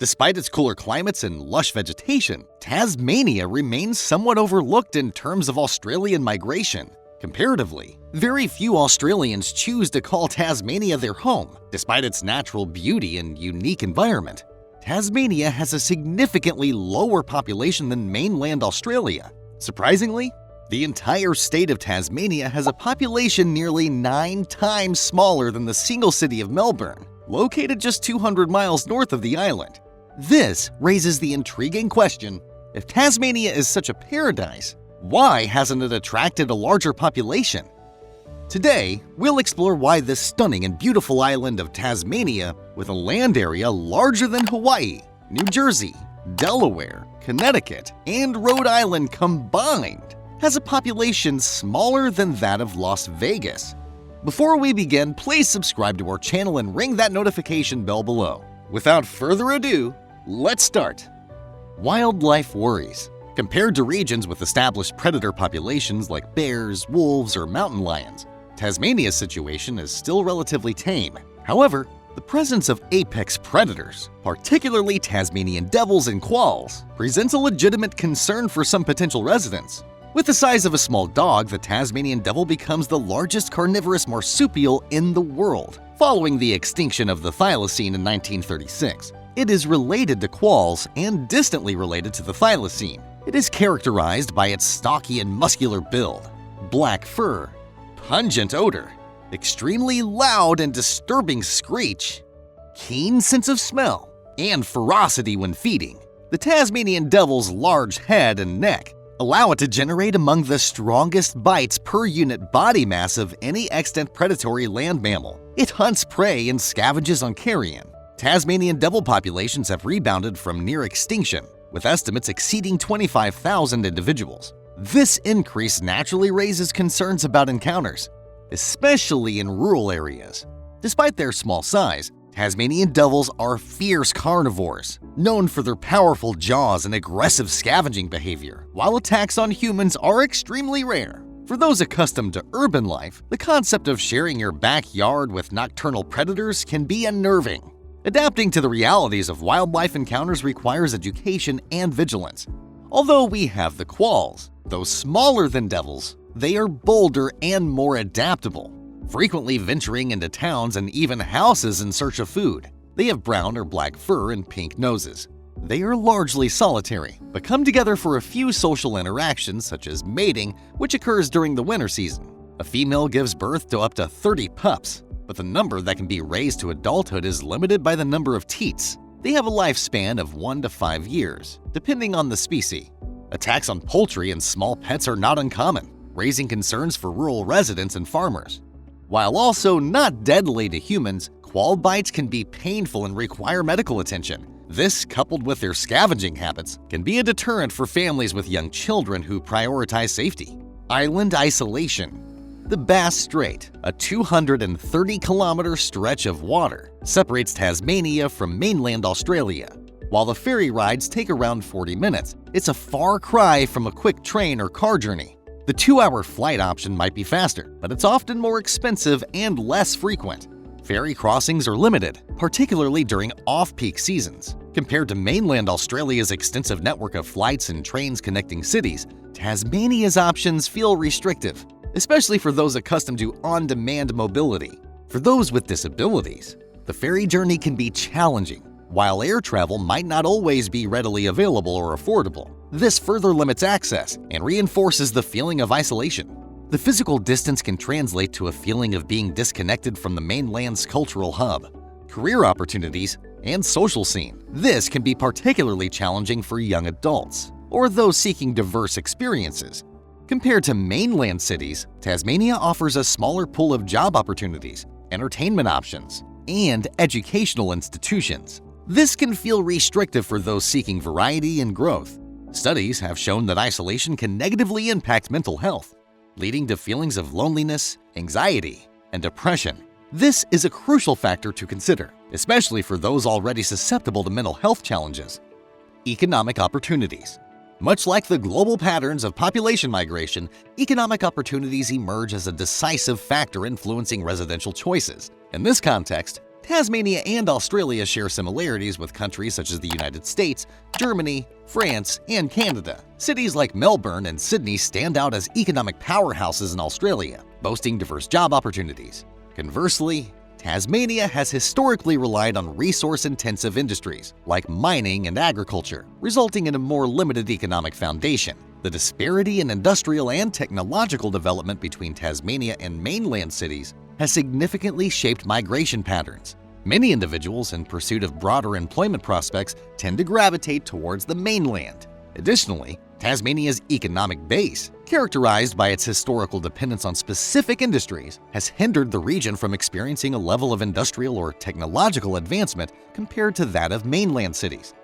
Despite its cooler climates and lush vegetation, Tasmania remains somewhat overlooked in terms of Australian migration. Comparatively, very few Australians choose to call Tasmania their home, despite its natural beauty and unique environment. Tasmania has a significantly lower population than mainland Australia. Surprisingly, the entire state of Tasmania has a population nearly 9 times smaller than the single city of Melbourne, located just 200 miles north of the island. This raises the intriguing question: if Tasmania is such a paradise, why hasn't it attracted a larger population? Today, we'll explore why this stunning and beautiful island of Tasmania, with a land area larger than Hawaii, New Jersey, Delaware, Connecticut, and Rhode Island combined, has a population smaller than that of Las Vegas. Before we begin, please subscribe to our channel and ring that notification bell below. Without further ado, let's start. Wildlife worries. Compared to regions with established predator populations like bears, wolves, or mountain lions, Tasmania's situation is still relatively tame. However, the presence of apex predators, particularly Tasmanian devils and quolls, presents a legitimate concern for some potential residents. With the size of a small dog, the Tasmanian devil becomes the largest carnivorous marsupial in the world, following the extinction of the thylacine in 1936. It is related to quolls and distantly related to the thylacine. It is characterized by its stocky and muscular build, black fur, pungent odor, extremely loud and disturbing screech, keen sense of smell, and ferocity when feeding. The Tasmanian devil's large head and neck allow it to generate among the strongest bites per unit body mass of any extant predatory land mammal. It hunts prey and scavenges on carrion. Tasmanian devil populations have rebounded from near extinction, with estimates exceeding 25,000 individuals. This increase naturally raises concerns about encounters, especially in rural areas. Despite their small size, Tasmanian devils are fierce carnivores, known for their powerful jaws and aggressive scavenging behavior, while attacks on humans are extremely rare. For those accustomed to urban life, the concept of sharing your backyard with nocturnal predators can be unnerving. Adapting to the realities of wildlife encounters requires education and vigilance. Although we have the quolls, though smaller than devils, they are bolder and more adaptable, frequently venturing into towns and even houses in search of food. They have brown or black fur and pink noses. They are largely solitary, but come together for a few social interactions such as mating, which occurs during the winter season. A female gives birth to up to 30 pups, but the number that can be raised to adulthood is limited by the number of teats. They have a lifespan of 1 to 5 years, depending on the species. Attacks on poultry and small pets are not uncommon, raising concerns for rural residents and farmers. While also not deadly to humans, quoll bites can be painful and require medical attention. This, coupled with their scavenging habits, can be a deterrent for families with young children who prioritize safety. Island isolation. The Bass Strait, a 230-kilometer stretch of water, separates Tasmania from mainland Australia. While the ferry rides take around 40 minutes, it's a far cry from a quick train or car journey. The 2-hour flight option might be faster, but it's often more expensive and less frequent. Ferry crossings are limited, particularly during off-peak seasons. Compared to mainland Australia's extensive network of flights and trains connecting cities, Tasmania's options feel restrictive, especially for those accustomed to on-demand mobility. For those with disabilities, the ferry journey can be challenging, while air travel might not always be readily available or affordable. This further limits access and reinforces the feeling of isolation. The physical distance can translate to a feeling of being disconnected from the mainland's cultural hub, career opportunities, and social scene. This can be particularly challenging for young adults or those seeking diverse experiences. Compared to mainland cities, Tasmania offers a smaller pool of job opportunities, entertainment options, and educational institutions. This can feel restrictive for those seeking variety and growth. Studies have shown that isolation can negatively impact mental health, leading to feelings of loneliness, anxiety, and depression. This is a crucial factor to consider, especially for those already susceptible to mental health challenges. Economic opportunities. Much like the global patterns of population migration, economic opportunities emerge as a decisive factor influencing residential choices. In this context, Tasmania and Australia share similarities with countries such as the United States, Germany, France, and Canada. Cities like Melbourne and Sydney stand out as economic powerhouses in Australia, boasting diverse job opportunities. Conversely, Tasmania has historically relied on resource-intensive industries like mining and agriculture, resulting in a more limited economic foundation. The disparity in industrial and technological development between Tasmania and mainland cities has significantly shaped migration patterns. Many individuals in pursuit of broader employment prospects tend to gravitate towards the mainland. Additionally, Tasmania's economic base, characterized by its historical dependence on specific industries, has hindered the region from experiencing a level of industrial or technological advancement compared to that of mainland cities.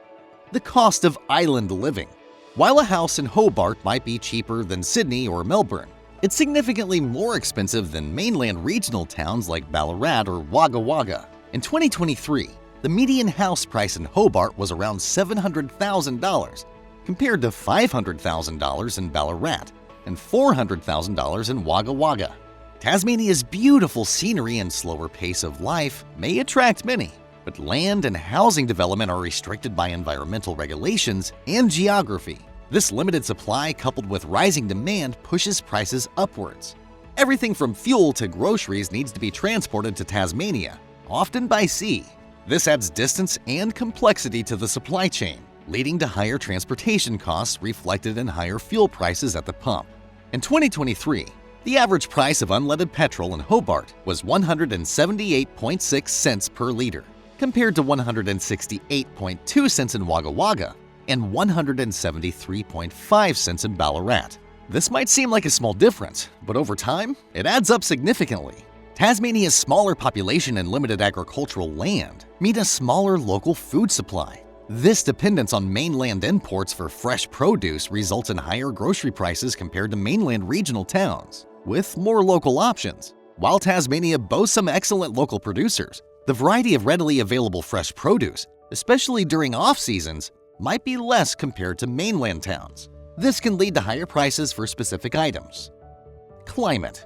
The cost of island living. While a house in Hobart might be cheaper than Sydney or Melbourne, it's significantly more expensive than mainland regional towns like Ballarat or Wagga Wagga. In 2023, the median house price in Hobart was around $700,000, compared to $500,000 in Ballarat and $400,000 in Wagga Wagga. Tasmania's beautiful scenery and slower pace of life may attract many, but land and housing development are restricted by environmental regulations and geography. This limited supply, coupled with rising demand, pushes prices upwards. Everything from fuel to groceries needs to be transported to Tasmania, often by sea. This adds distance and complexity to the supply chain, leading to higher transportation costs reflected in higher fuel prices at the pump. In 2023, the average price of unleaded petrol in Hobart was 178.6 cents per liter, compared to 168.2 cents in Wagga Wagga and 173.5 cents in Ballarat. This might seem like a small difference, but over time, it adds up significantly. Tasmania's smaller population and limited agricultural land mean a smaller local food supply. This dependence on mainland imports for fresh produce results in higher grocery prices compared to mainland regional towns, with more local options. While Tasmania boasts some excellent local producers, the variety of readily available fresh produce, especially during off-seasons, might be less compared to mainland towns. This can lead to higher prices for specific items. Climate.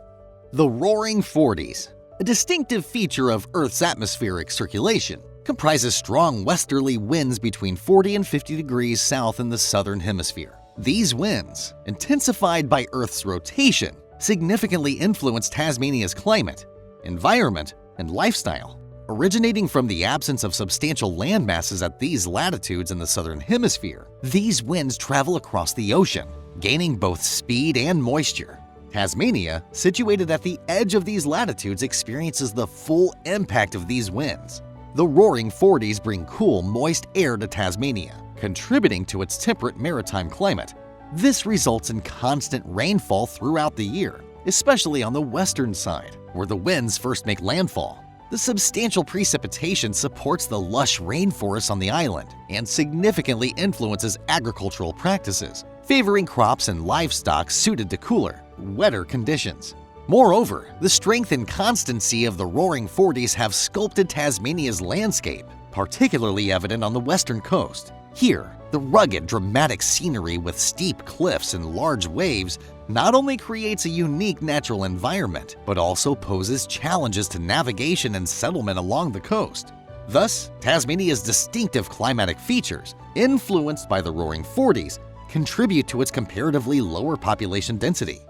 The Roaring Forties, a distinctive feature of Earth's atmospheric circulation, comprises strong westerly winds between 40 and 50 degrees south in the southern hemisphere. These winds, intensified by Earth's rotation, significantly influence Tasmania's climate, environment, and lifestyle. Originating from the absence of substantial land masses at these latitudes in the southern hemisphere, these winds travel across the ocean, gaining both speed and moisture. Tasmania, situated at the edge of these latitudes, experiences the full impact of these winds. The Roaring Forties bring cool, moist air to Tasmania, contributing to its temperate maritime climate. This results in constant rainfall throughout the year, especially on the western side, where the winds first make landfall. The substantial precipitation supports the lush rainforests on the island and significantly influences agricultural practices, favoring crops and livestock suited to cooler, wetter conditions. Moreover, the strength and constancy of the Roaring Forties have sculpted Tasmania's landscape, particularly evident on the western coast. Here, the rugged, dramatic scenery with steep cliffs and large waves not only creates a unique natural environment, but also poses challenges to navigation and settlement along the coast. Thus, Tasmania's distinctive climatic features, influenced by the Roaring Forties, contribute to its comparatively lower population density.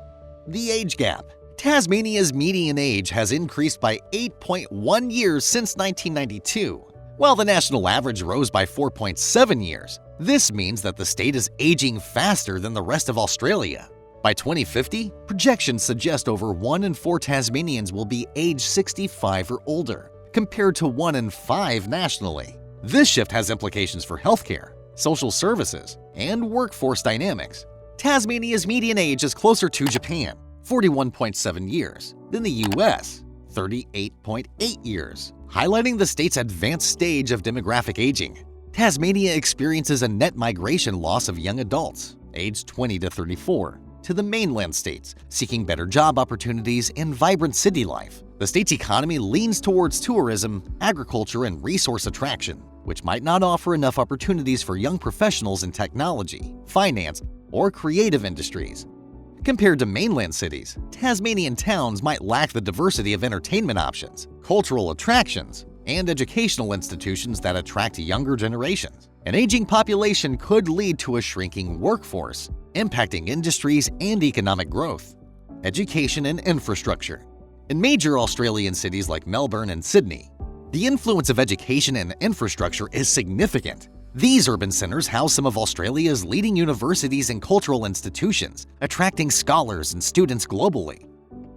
The age gap. Tasmania's median age has increased by 8.1 years since 1992, while the national average rose by 4.7 years. This means that the state is aging faster than the rest of Australia. By 2050, projections suggest over 1 in 4 Tasmanians will be age 65 or older, compared to 1 in 5 nationally. This shift has implications for healthcare, social services, and workforce dynamics. Tasmania's median age is closer to Japan, 41.7 years, than the US, 38.8 years, highlighting the state's advanced stage of demographic aging. Tasmania experiences a net migration loss of young adults, aged 20 to 34, to the mainland states, seeking better job opportunities and vibrant city life. The state's economy leans towards tourism, agriculture, and resource attraction, which might not offer enough opportunities for young professionals in technology, finance, or creative industries. Compared to mainland cities, Tasmanian towns might lack the diversity of entertainment options, cultural attractions, and educational institutions that attract younger generations. An aging population could lead to a shrinking workforce, impacting industries and economic growth. Education and infrastructure. In major Australian cities like Melbourne and Sydney, the influence of education and infrastructure is significant. These urban centers house some of Australia's leading universities and cultural institutions, attracting scholars and students globally.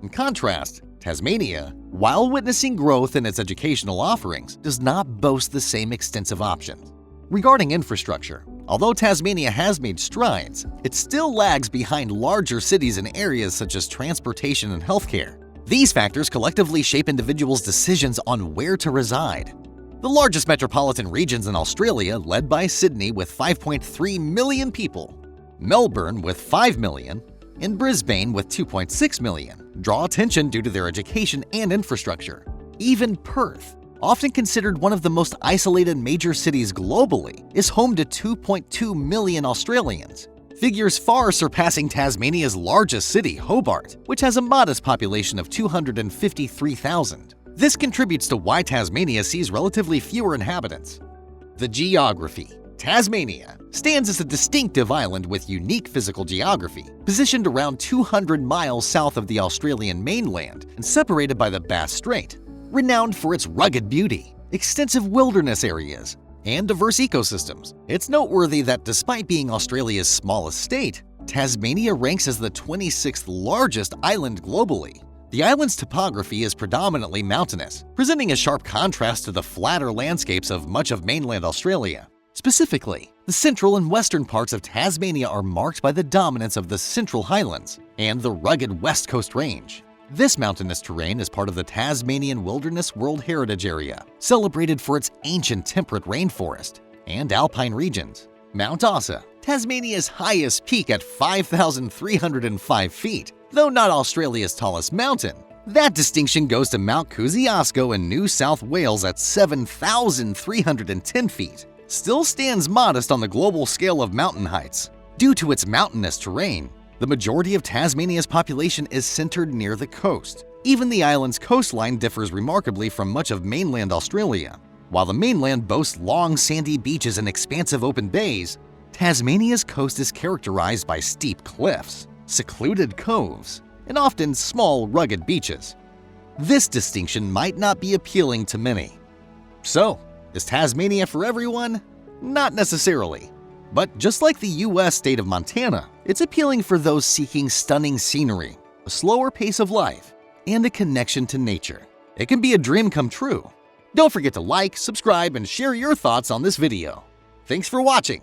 In contrast, Tasmania, while witnessing growth in its educational offerings, does not boast the same extensive options. Regarding infrastructure, although Tasmania has made strides, it still lags behind larger cities in areas such as transportation and healthcare. These factors collectively shape individuals' decisions on where to reside. The largest metropolitan regions in Australia, led by Sydney with 5.3 million people, Melbourne with 5 million, and Brisbane with 2.6 million, draw attention due to their education and infrastructure. Even Perth, often considered one of the most isolated major cities globally, is home to 2.2 million Australians, figures far surpassing Tasmania's largest city, Hobart, which has a modest population of 253,000. This contributes to why Tasmania sees relatively fewer inhabitants. The geography. Tasmania stands as a distinctive island with unique physical geography, positioned around 200 miles south of the Australian mainland and separated by the Bass Strait. Renowned for its rugged beauty, extensive wilderness areas, and diverse ecosystems, it's noteworthy that despite being Australia's smallest state, Tasmania ranks as the 26th largest island globally. The island's topography is predominantly mountainous, presenting a sharp contrast to the flatter landscapes of much of mainland Australia. Specifically, the central and western parts of Tasmania are marked by the dominance of the Central Highlands and the rugged West Coast Range. This mountainous terrain is part of the Tasmanian Wilderness World Heritage Area, celebrated for its ancient temperate rainforest and alpine regions. Mount Asa, Tasmania's highest peak at 5,305 feet, though not Australia's tallest mountain. That distinction goes to Mount Kosciuszko in New South Wales at 7,310 feet. Still stands modest on the global scale of mountain heights. Due to its mountainous terrain, the majority of Tasmania's population is centered near the coast. Even the island's coastline differs remarkably from much of mainland Australia. While the mainland boasts long sandy beaches and expansive open bays, Tasmania's coast is characterized by steep cliffs, secluded coves, and often small, rugged beaches. This distinction might not be appealing to many. So, is Tasmania for everyone? Not necessarily. But just like the US state of Montana, it's appealing for those seeking stunning scenery, a slower pace of life, and a connection to nature. It can be a dream come true. Don't forget to like, subscribe, and share your thoughts on this video. Thanks for watching.